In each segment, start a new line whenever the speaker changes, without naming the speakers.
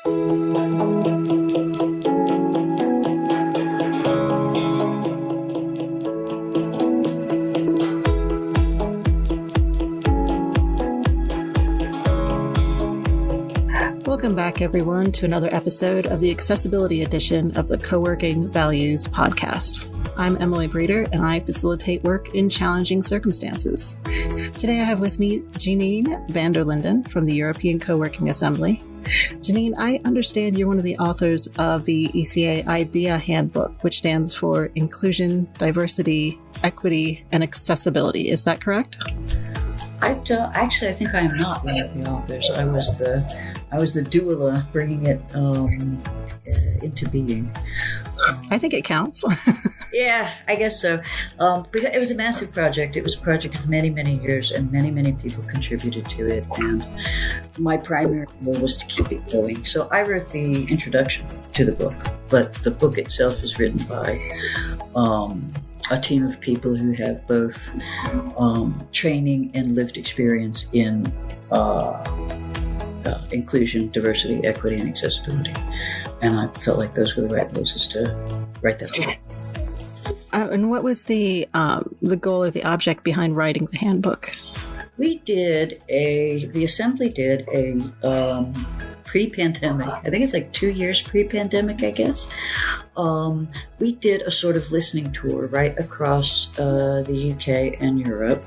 Welcome back, everyone, to another episode of the accessibility edition of the Coworking Values podcast. I'm Emily Breeder, and I facilitate work in challenging circumstances. Today I have with me Jeannine van der Linden from the European Coworking Assembly. Jeannine, I understand you're one of the authors of the ECA IDEA Handbook, which stands for Inclusion, Diversity, Equity, and Accessibility. Is that correct?
I think I am not one of the authors. I was the doula bringing it into being.
I think it counts.
Yeah, I guess so. It was a massive project. It was a project of many, many years, and many, many people contributed to it. And my primary goal was to keep it going. So I wrote the introduction to the book, but the book itself is written by a team of people who have both training and lived experience in inclusion, diversity, equity, and accessibility. And I felt like those were the right places to write that book.
And what was the goal or the object behind writing the handbook?
The Assembly did a pre-pandemic, I think it's like 2 years pre-pandemic, I guess. We did a sort of listening tour right across the UK and Europe,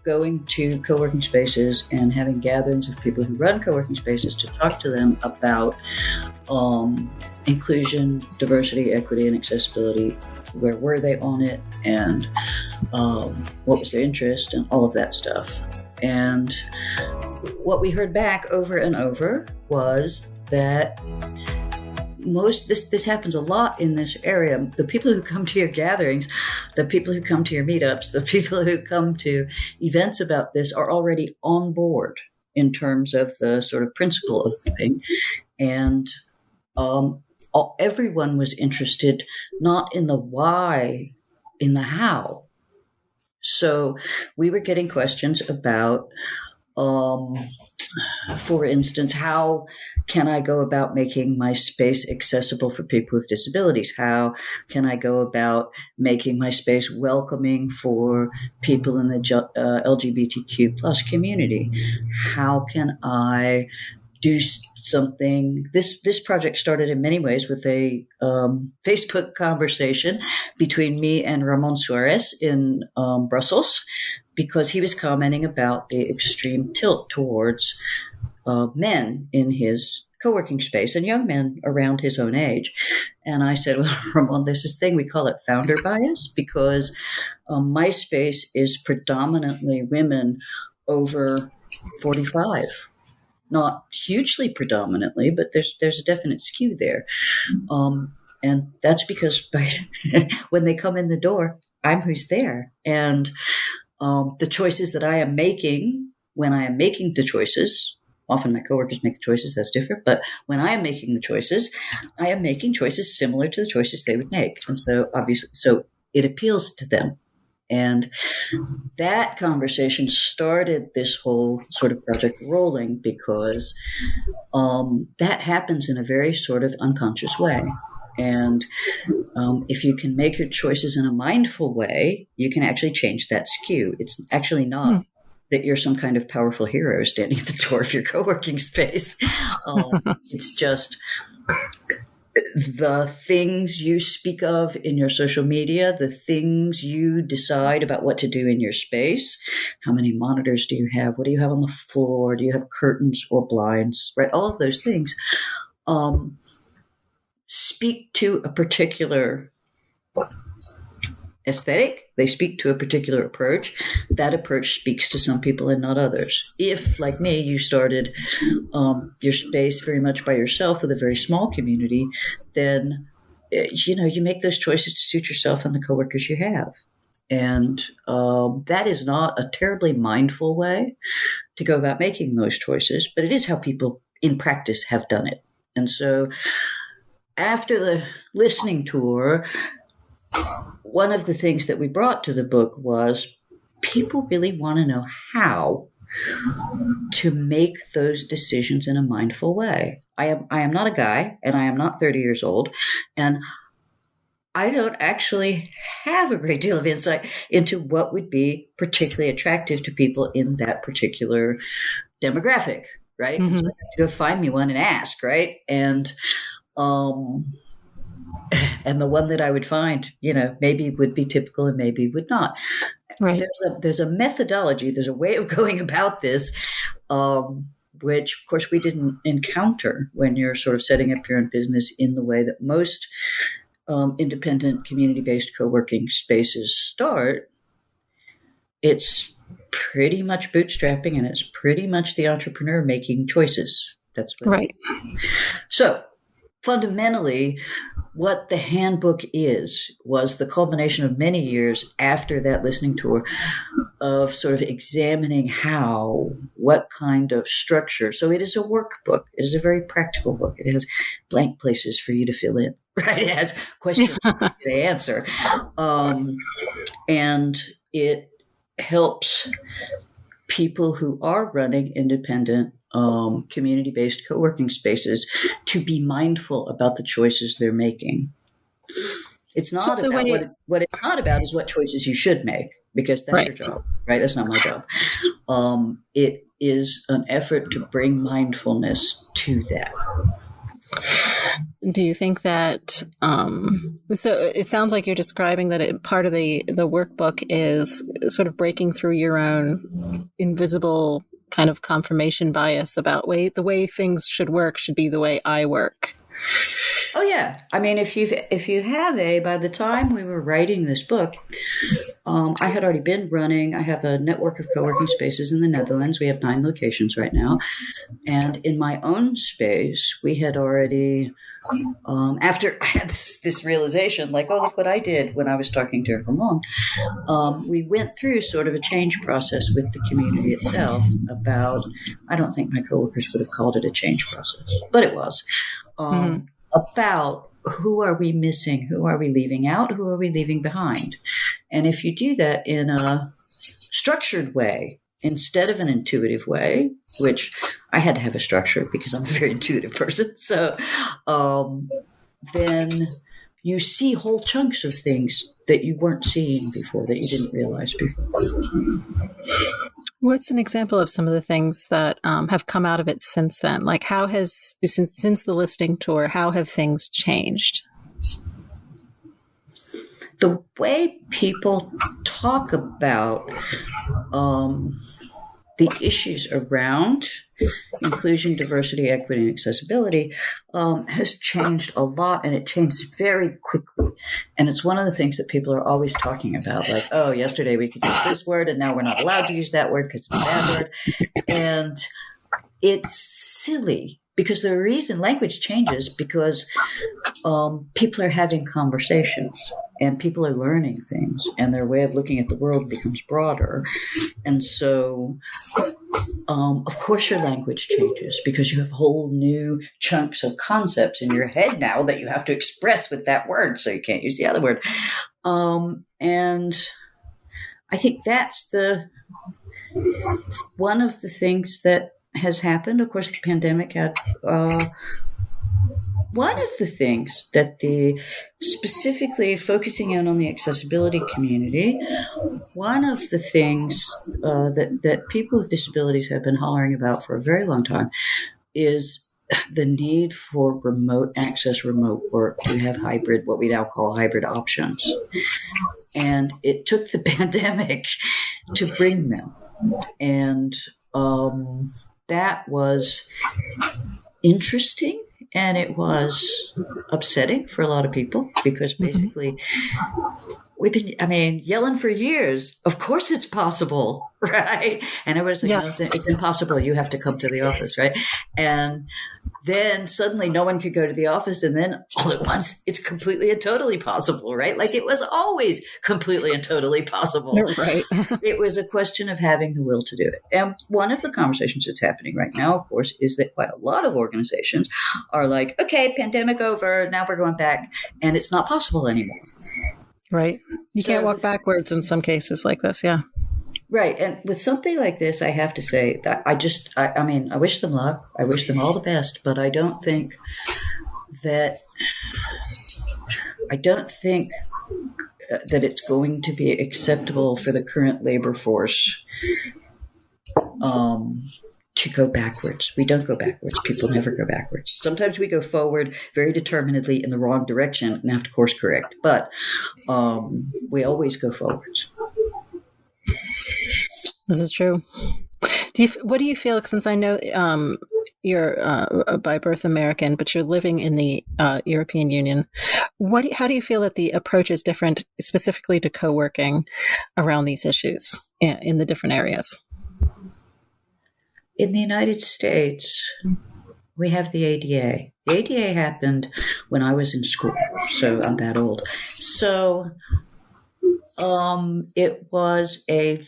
going to co-working spaces and having gatherings of people who run co-working spaces to talk to them about inclusion, diversity, equity, and accessibility. Where were they on it, and what was their interest, and all of that stuff. And what we heard back over and over was that this happens a lot in this area. The people who come to your gatherings, the people who come to your meetups, the people who come to events about this are already on board in terms of the sort of principle of the thing. And everyone was interested not in the why, in the how. So we were getting questions about, for instance, how can I go about making my space accessible for people with disabilities? How can I go about making my space welcoming for people in the LGBTQ plus community? How can I do something? This project started in many ways with a Facebook conversation between me and Ramon Suarez in Brussels, because he was commenting about the extreme tilt towards men in his co-working space and young men around his own age. And I said, well, Ramon, there's this thing, we call it founder bias, because my space is predominantly women over 45. Not hugely predominantly, but there's a definite skew there. And that's because when they come in the door, I'm who's there. And the choices that I am making, when I am making the choices, often my coworkers make the choices, that's different. But when I am making the choices, I am making choices similar to the choices they would make. And so obviously, so it appeals to them. And that conversation started this whole sort of project rolling, because that happens in a very sort of unconscious way. And if you can make your choices in a mindful way, you can actually change that skew. It's actually not that you're some kind of powerful hero standing at the door of your co-working space. It's just the things you speak of in your social media, the things you decide about what to do in your space. How many monitors do you have? What do you have on the floor? Do you have curtains or blinds? Right? All of those things speak to a particular aesthetic. They speak to a particular approach. That approach speaks to some people and not others. If, like me, you started your space very much by yourself with a very small community, then you make those choices to suit yourself and the coworkers you have. And that is not a terribly mindful way to go about making those choices, but it is how people in practice have done it. And so after the listening tour, one of the things that we brought to the book was people really want to know how to make those decisions in a mindful way. I am not a guy, and I am not 30 years old, and I don't actually have a great deal of insight into what would be particularly attractive to people in that particular demographic, right? Mm-hmm. So I have to go find me one and ask, right? And the one that I would find, maybe would be typical and maybe would not. Right. There's a methodology, there's a way of going about this, which, of course, we didn't encounter when you're sort of setting up your own business in the way that most independent, community-based co-working spaces start. It's pretty much bootstrapping, and it's pretty much the entrepreneur making choices. That's what right. So, fundamentally, what the handbook was the culmination of many years after that listening tour of sort of examining what kind of structure. So it is a workbook. It is a very practical book. It has blank places for you to fill in, right? It has questions for you to answer. And it helps people who are running independent community-based co-working spaces to be mindful about the choices they're making. It's not about what it's not about is what choices you should make, because that's right. Your job, right? That's not my job. It is an effort to bring mindfulness to that.
Do you think that, so it sounds like you're describing that part of the workbook is sort of breaking through your own invisible kind of confirmation bias about the way things should work should be the way I work.
Oh yeah. I mean, if you have by the time we were writing this book, I had already been running. I have a network of co-working spaces in the Netherlands. We have 9 locations right now. And in my own space, we had already, after I had this realization, like, oh, look what I did when I was talking to Ramon, we went through sort of a change process with the community itself about, I don't think my coworkers would have called it a change process, but it was, about who are we missing? Who are we leaving out? Who are we leaving behind? And if you do that in a structured way, instead of an intuitive way, which I had to have a structure because I'm a very intuitive person. So then you see whole chunks of things that you weren't seeing before, that you didn't realize before.
What's an example of some of the things that have come out of it since then? Like, how has, since the listening tour, how have things changed?
The way people talk about the issues around inclusion, diversity, equity, and accessibility has changed a lot, and it changed very quickly. And it's one of the things that people are always talking about, like, oh, yesterday we could use this word, and now we're not allowed to use that word because it's a bad word. And it's silly, because the reason language changes because people are having conversations, and people are learning things, and their way of looking at the world becomes broader. And so, of course, your language changes because you have whole new chunks of concepts in your head now that you have to express with that word, so you can't use the other word. And I think that's one of the things that has happened. Of course, the pandemic had one of the things that specifically focusing in on the accessibility community, one of the things that people with disabilities have been hollering about for a very long time is the need for remote access, remote work, to have hybrid, what we now call hybrid options. And it took the pandemic to bring them. And that was interesting. And it was upsetting for a lot of people because basically we've been, yelling for years. Of course it's possible, right? And everybody's like, no, it's impossible. You have to come to the office, right? And then suddenly no one could go to the office. And then all at once it's completely and totally possible, right? Like it was always completely and totally possible.
Right.
It was a question of having the will to do it. And one of the conversations that's happening right now, of course, is that quite a lot of organizations are like, okay, pandemic over, now we're going back, and it's not possible anymore.
Right. You can't walk backwards in some cases like this. Yeah.
Right. And with something like this, I have to say that I mean, I wish them luck. I wish them all the best, but I don't think that it's going to be acceptable for the current labor force to go backwards. We don't go backwards. People never go backwards. Sometimes we go forward very determinedly in the wrong direction and have to course correct, but we always go forwards.
This is true. What do you feel, since I know you're by birth American, but you're living in the European Union, how do you feel that the approach is different specifically to co-working around these issues in the different areas?
In the United States, we have the ADA. The ADA happened when I was in school, so I'm that old. So it was I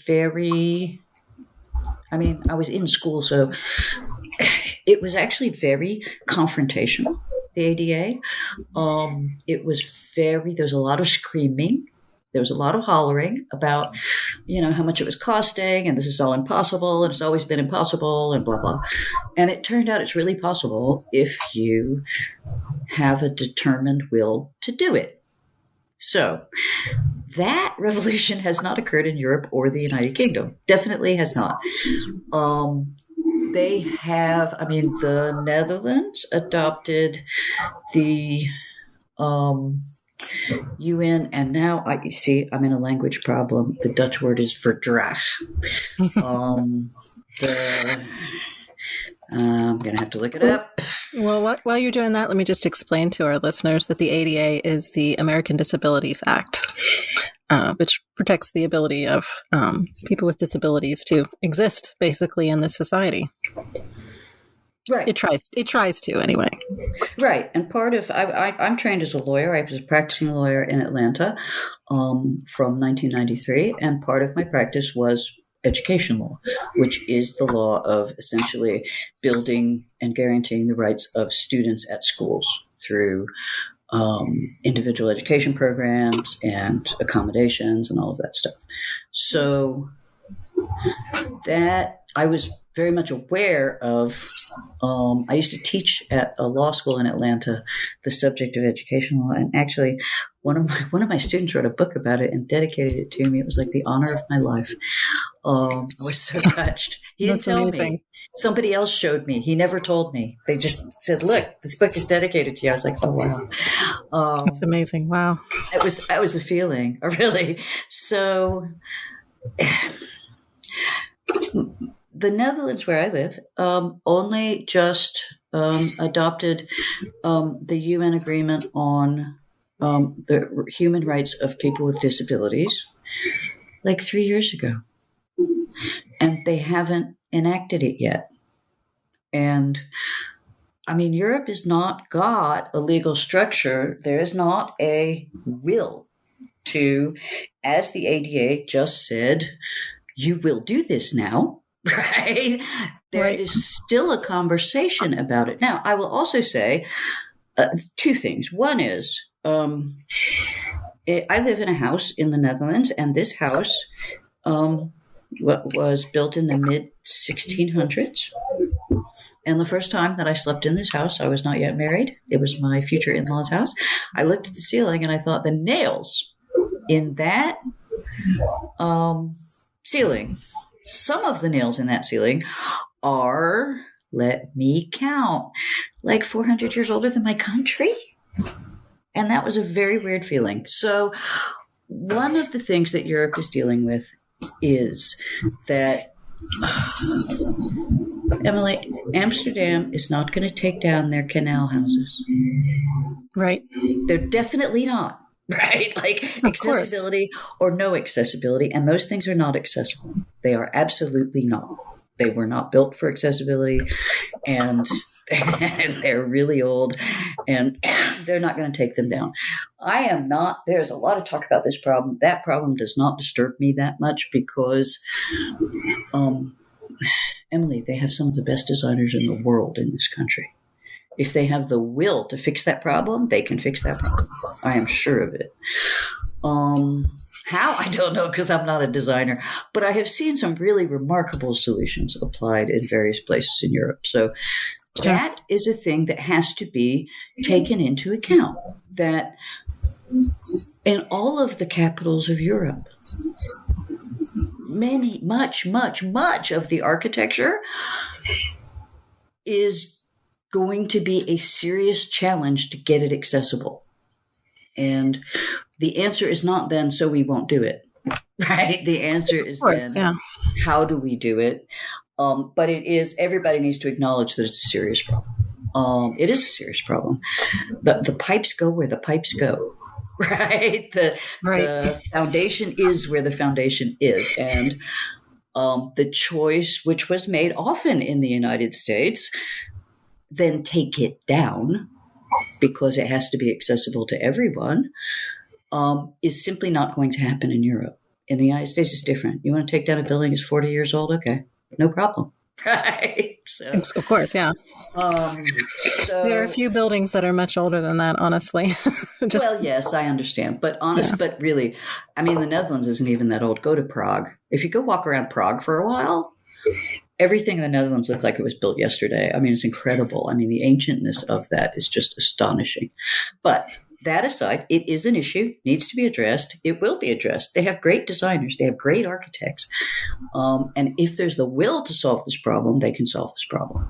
was in school, so it was actually very confrontational, the ADA. There was a lot of screaming. There was a lot of hollering about, how much it was costing, and this is all impossible, and it's always been impossible, and blah, blah. And it turned out it's really possible if you have a determined will to do it. So that revolution has not occurred in Europe or the United Kingdom. Definitely has not. The Netherlands adopted the UN, and now I'm in a language problem. The Dutch word is verdrag. I'm going to have to look it up.
Well, while you're doing that, let me just explain to our listeners that the ADA is the American Disabilities Act, which protects the ability of people with disabilities to exist basically in this society.
Right.
It tries to anyway.
Right. And part of, I'm trained as a lawyer. I was a practicing lawyer in Atlanta from 1993. And part of my practice was education law, which is the law of essentially building and guaranteeing the rights of students at schools through individual education programs and accommodations and all of that stuff. So that I was very much aware of. I used to teach at a law school in Atlanta the subject of education law, and actually one of my students wrote a book about it and dedicated it to me. It was like the honor of my life. I was so touched. He didn't tell me. Somebody else showed me. He never told me. They just said, "Look, this book is dedicated to you." I was like, "Oh wow,
that's amazing! Wow."
That was a feeling, really. So. The Netherlands, where I live, only just adopted the UN agreement on the human rights of people with disabilities like 3 years ago. And they haven't enacted it yet. And Europe has not got a legal structure. There is not a will to, as the ADA just said, you will do this now. Right? There is still a conversation about it. Now, I will also say two things. One is I live in a house in the Netherlands, and this house was built in the mid-1600s. And the first time that I slept in this house, I was not yet married. It was my future in-law's house. I looked at the ceiling, and I thought the nails in that ceiling, some of the nails in that ceiling are, let me count, like 400 years older than my country. And that was a very weird feeling. So one of the things that Europe is dealing with is that, Emily, Amsterdam is not going to take down their canal houses.
Right.
They're definitely not. Right? Like accessibility or no accessibility. And those things are not accessible. They are absolutely not. They were not built for accessibility, and they're really old, and they're not going to take them down. There's a lot of talk about this problem. That problem does not disturb me that much because, Emily, they have some of the best designers in the world in this country. If they have the will to fix that problem, they can fix that problem. I am sure of it. How? I don't know because I'm not a designer, but I have seen some really remarkable solutions applied in various places in Europe. So that is a thing that has to be taken into account, that in all of the capitals of Europe, much of the architecture is going to be a serious challenge to get it accessible. And the answer is not then, so we won't do it, right? The answer is how do we do it? But it is, everybody needs to acknowledge that it's a serious problem. It is a serious problem. The pipes go where the pipes go, right? The foundation is where the foundation is. And the choice, which was made often in the United States, then take it down because it has to be accessible to everyone, is simply not going to happen in Europe. In the United States, it's different. You want to take down a building that's 40 years old? Okay, no problem. Right? So,
of course, yeah. There are a few buildings that are much older than that, honestly.
Well, yes, I understand. But but really, I mean, the Netherlands isn't even that old. Go to Prague. If you go walk around Prague for a while, everything in the Netherlands looks like it was built yesterday. I mean, it's incredible. I mean, the ancientness of that is just astonishing. But that aside, it is an issue, needs to be addressed. It will be addressed. They have great designers. They have great architects. And if there's the will to solve this problem, they can solve this problem.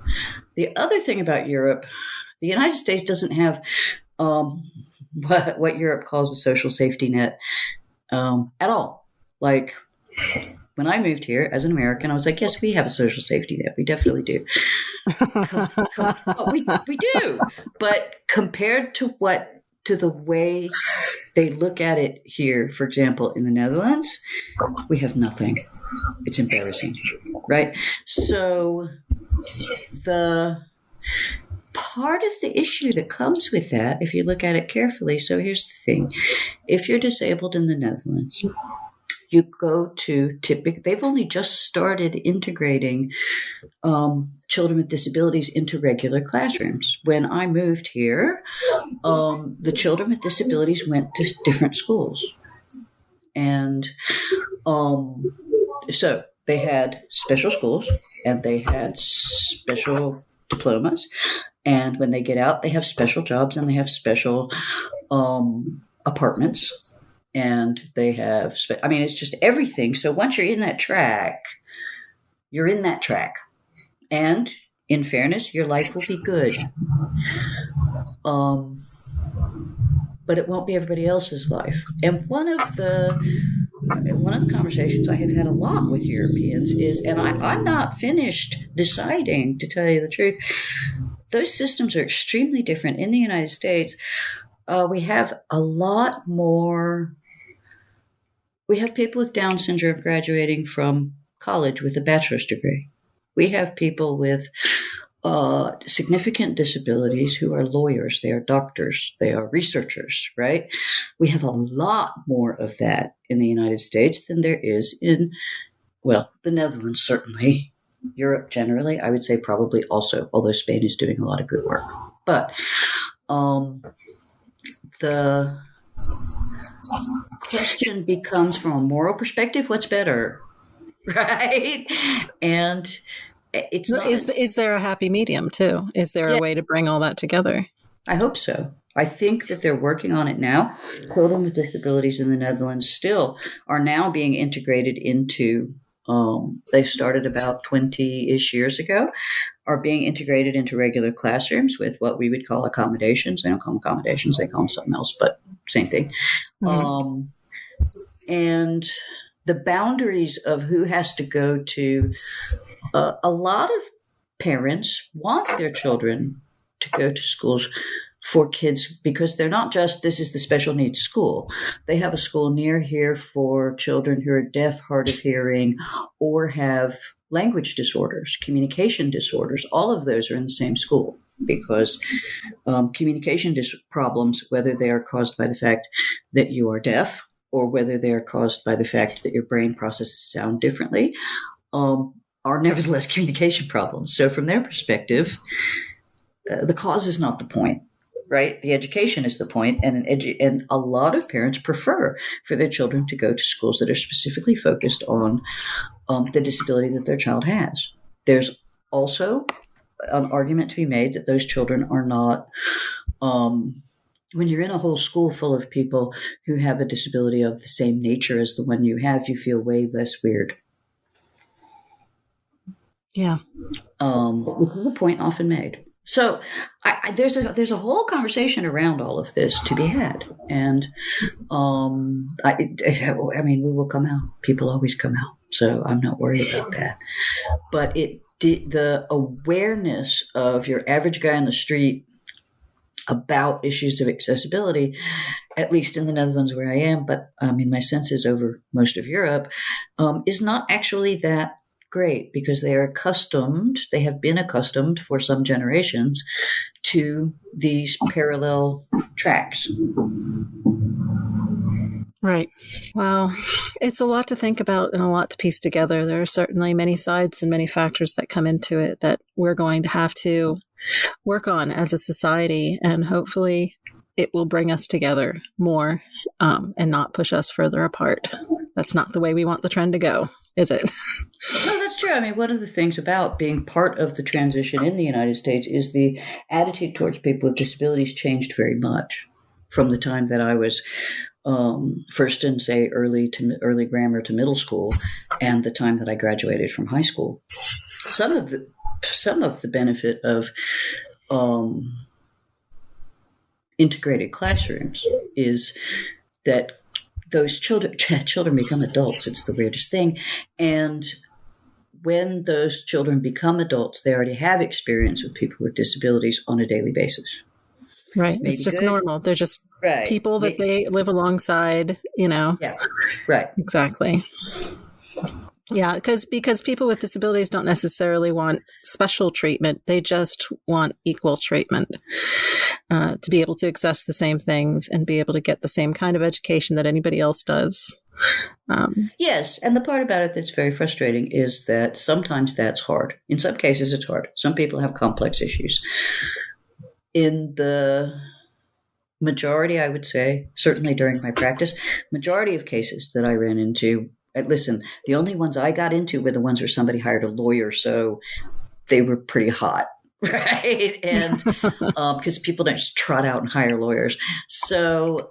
The other thing about Europe, the United States doesn't have what Europe calls a social safety net at all. Like, when I moved here as an American, I was like, yes, we have a social safety net. We definitely do. We do. But compared to the way they look at it here, for example, in the Netherlands, we have nothing. It's embarrassing, right? So the part of the issue that comes with that, if you look at it carefully, so here's the thing. If you're disabled in the Netherlands, you go to they've only just started integrating children with disabilities into regular classrooms. When I moved here, the children with disabilities went to different schools. And so they had special schools and they had special diplomas. And when they get out, they have special jobs and they have special apartments. And they have, it's just everything. So once you're in that track, you're in that track. And in fairness, your life will be good. But it won't be everybody else's life. And one of the conversations I have had a lot with Europeans is, and I'm not finished deciding, to tell you the truth, those systems are extremely different. In the United States, we have a lot more. We have people with Down syndrome graduating from college with a bachelor's degree. We have people with significant disabilities who are lawyers. They are doctors. They are researchers, right? We have a lot more of that in the United States than there is in, the Netherlands, certainly. Europe generally, I would say probably also, although Spain is doing a lot of good work. But the question becomes, from a moral perspective, what's better, right? And it's not.
Is there a happy medium too? Is there a way to bring all that together?
I hope so. I think that they're working on it now. Children with disabilities in the Netherlands still are now being integrated into. They started about 20-ish years ago, are being integrated into regular classrooms with what we would call accommodations. They don't call them accommodations, they call them something else, but same thing. Mm-hmm. And the boundaries of who has to go to, a lot of parents want their children to go to schools for kids because they're not just, this is the special needs school. They have a school near here for children who are deaf, hard of hearing, or have language disorders, communication disorders. All of those are in the same school because communication problems, whether they are caused by the fact that you are deaf or whether they are caused by the fact that your brain processes sound differently, are nevertheless communication problems. So from their perspective, the cause is not the point. right? The education is the point, and and a lot of parents prefer for their children to go to schools that are specifically focused on the disability that their child has. There's also an argument to be made that those children are not, when you're in a whole school full of people who have a disability of the same nature as the one you have, you feel way less weird.
Yeah.
Which is a point often made. So there's a whole conversation around all of this to be had, and I mean, we will come out. People always come out, so I'm not worried about that. But the awareness of your average guy on the street about issues of accessibility, at least in the Netherlands where I am, but in my sense is over most of Europe, is not actually that great, because they have been accustomed for some generations to these parallel tracks.
Right. Well, it's a lot to think about and a lot to piece together. There are certainly many sides and many factors that come into it that we're going to have to work on as a society, and hopefully it will bring us together more and not push us further apart. That's not the way we want the trend to go, is it?
No, that's true. I mean, one of the things about being part of the transition in the United States is the attitude towards people with disabilities changed very much from the time that I was first in, say, early grammar to middle school, and the time that I graduated from high school. Some of the benefit of integrated classrooms is that those children become adults. It's the weirdest thing. And when those children become adults, they already have experience with people with disabilities on a daily basis.
Right. Maybe it's just good. Normal. They're just people that they live alongside, Yeah.
Right.
Exactly. Yeah. Because people with disabilities don't necessarily want special treatment. They just want equal treatment to be able to access the same things and be able to get the same kind of education that anybody else does.
Yes. And the part about it that's very frustrating is that sometimes that's hard. In some cases, it's hard. Some people have complex issues. In the majority, I would say, certainly during my practice, majority of cases that I ran into, listen, the only ones I got into were the ones where somebody hired a lawyer, so they were pretty hot, right? And because people don't just trot out and hire lawyers. So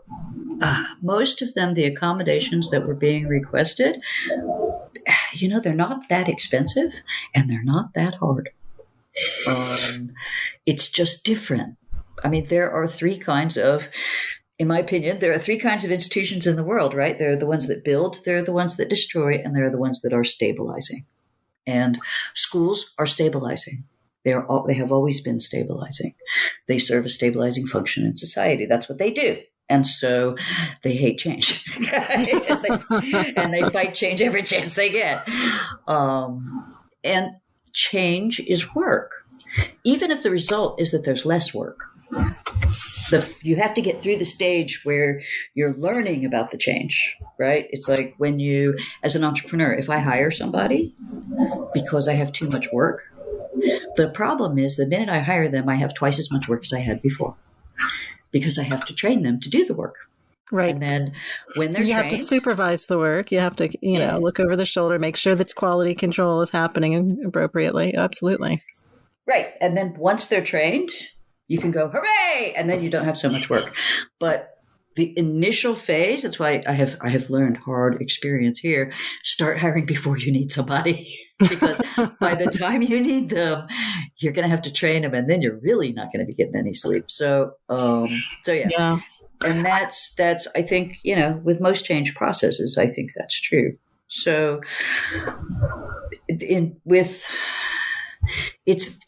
most of them, the accommodations that were being requested, they're not that expensive and they're not that hard. It's just different. I mean, there are three kinds of, in my opinion, there are three kinds of institutions in the world, right? There are the ones that build, there are the ones that destroy, and there are the ones that are stabilizing. And schools are stabilizing. They have always been stabilizing. They serve a stabilizing function in society. That's what they do. And so they hate change. and they fight change every chance they get. And change is work. Even if the result is that there's less work. You have to get through the stage where you're learning about the change, right? It's like when you, as an entrepreneur, if I hire somebody because I have too much work, the problem is the minute I hire them, I have twice as much work as I had before because I have to train them to do the work.
Right.
And then when they're trained,
you have to supervise the work. You have to, look over their shoulder, make sure that quality control is happening appropriately. Absolutely.
Right. And then once they're trained, you can go, hooray! And then you don't have so much work. But the initial phase, that's why I have learned hard experience here, start hiring before you need somebody. Because by the time you need them, you're going to have to train them, and then you're really not going to be getting any sleep. So yeah. And that's, I think, with most change processes, I think that's true. So it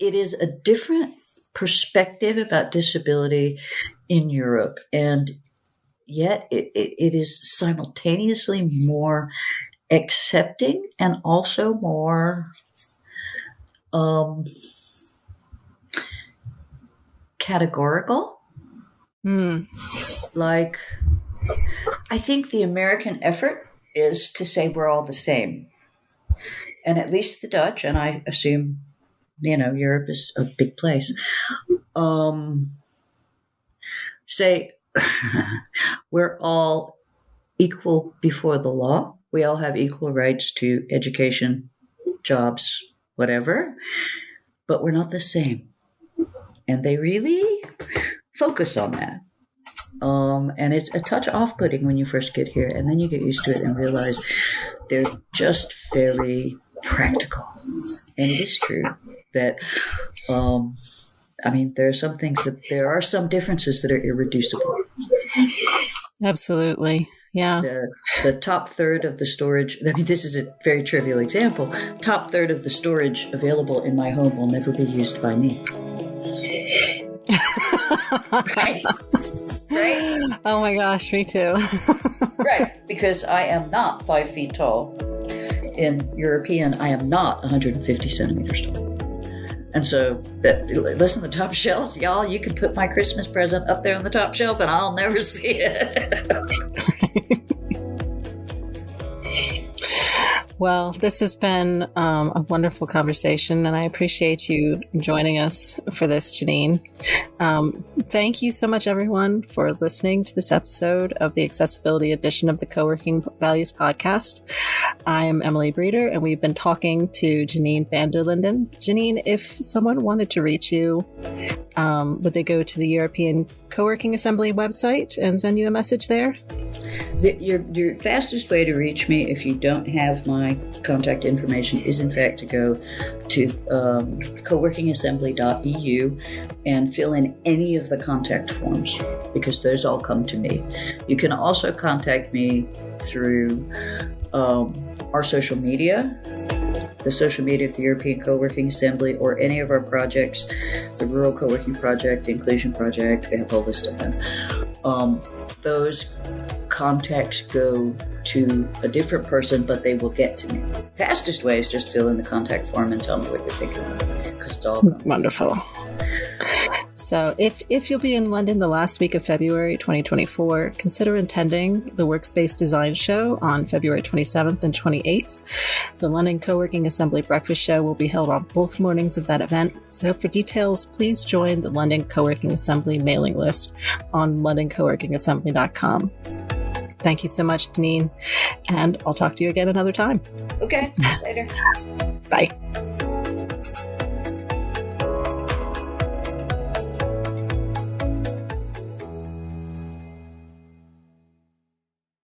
is a different perspective about disability in Europe, and yet it is simultaneously more accepting and also more categorical. Like, I think the American effort is to say we're all the same, and at least the Dutch, and I assume Europe is a big place. say we're all equal before the law. We all have equal rights to education, jobs, whatever, but we're not the same. And they really focus on that. And it's a touch off-putting when you first get here, and then you get used to it and realize they're just very practical. And it is true that, there are some things there are some differences that are irreducible.
Absolutely. Yeah.
The top third of the storage, this is a very trivial example, top third of the storage available in my home will never be used by me. Right?
Oh my gosh, me too.
Right, because I am not 5 feet tall. In European, I am not 150 centimeters tall. And so, listen, the top shelves, y'all, you can put my Christmas present up there on the top shelf and I'll never see it.
Well, this has been a wonderful conversation, and I appreciate you joining us for this, Jeannine. Thank you so much, everyone, for listening to this episode of the Accessibility Edition of the Coworking Values Podcast. I am Emily Breeder, and we've been talking to Jeannine van der Linden. Jeannine, if someone wanted to reach you, would they go to the European Coworking Assembly website and send you a message there?
Your fastest way to reach me, if you don't have my contact information, is in fact to go to coworkingassembly.eu and fill in any of the contact forms, because those all come to me. You can also contact me through our social media, the social media of the European Coworking Assembly, or any of our projects, the Rural Coworking Project, the Inclusion Project. We have a whole list of them. Those contacts go to a different person, but they will get to me. Fastest way is just fill in the contact form and tell me what you're thinking of it, because it's all
wonderful. So if you'll be in London the last week of February 2024, consider attending the Workspace Design Show on February 27th and 28th. The London Coworking Assembly Breakfast Show will be held on both mornings of that event. So for details, please join the London Coworking Assembly mailing list on londoncoworkingassembly.com. Thank you so much, Jeannine, and I'll talk to you again another time.
Okay, later.
Bye.